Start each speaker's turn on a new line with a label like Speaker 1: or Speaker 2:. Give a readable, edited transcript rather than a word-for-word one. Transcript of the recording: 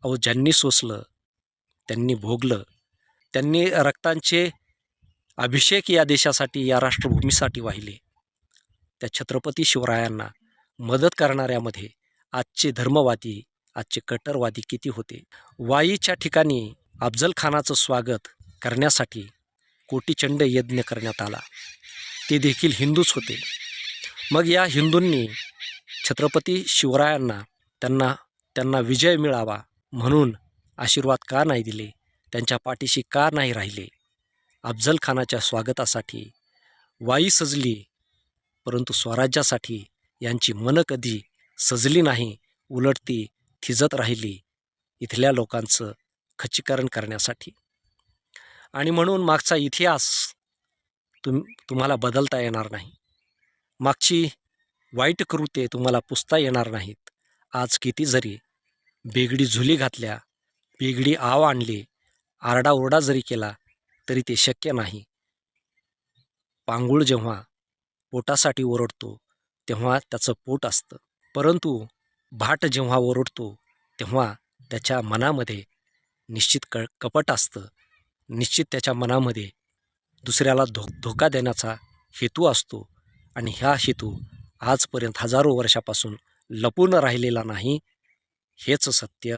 Speaker 1: अहो, ज्यांनी सोसलं, त्यांनी भोगलं, त्यांनी रक्तांचे अभिषेक या देशासाठी, या राष्ट्रभूमीसाठी वाहिले. त्या छत्रपती शिवरायांना मदत करणाऱ्यामध्ये आजचे धर्मवादी, आजचे कट्टरवादी किती होते. वाईच्या ठिकाणी अफजल खानाचं स्वागत करण्यासाठी कोटीचंड यज्ञ करण्यात आला. ते देखील हिंदूच होते. मग या हिंदूंनी छत्रपती शिवरायांना त्यांना विजय मिळावा म्हणून आशीर्वाद का नाही दिले, त्यांच्या पाठीशी का नाही राहिले. अफजल खानाच्या स्वागतासाठी वाई सजली, परंतु स्वराज्यासाठी यांची मनं कधी सजली नाही, उलट ती थिजत राहिली इथल्या लोकांचं खच्चीकरण करण्यासाठी. आणि म्हणून मागचा इतिहास तुम्हाला बदलता येणार नाही. मागची वाईट कृत्ये तुम्हाला पुसता येणार नाहीत. आज किती जरी बेगडी झुली घातल्या, बेगडी आव आणली, आरडाओरडा जरी केला तरी ते शक्य नाही. पांगूळ जेव्हा पोटासाठी ओरडतो तेव्हा त्याचं पोट असतं, परंतु भाट जेव्हा ओरडतो तेव्हा त्याच्या मनामध्ये निश्चित कपट असतं. निश्चित त्याच्या मनामध्ये दुसऱ्याला धोका देण्याचा हेतू असतो. आणि ह्या हेतू आजपर्यंत हजारो वर्षापासून लपून राहिलेला नाही. हेच सत्य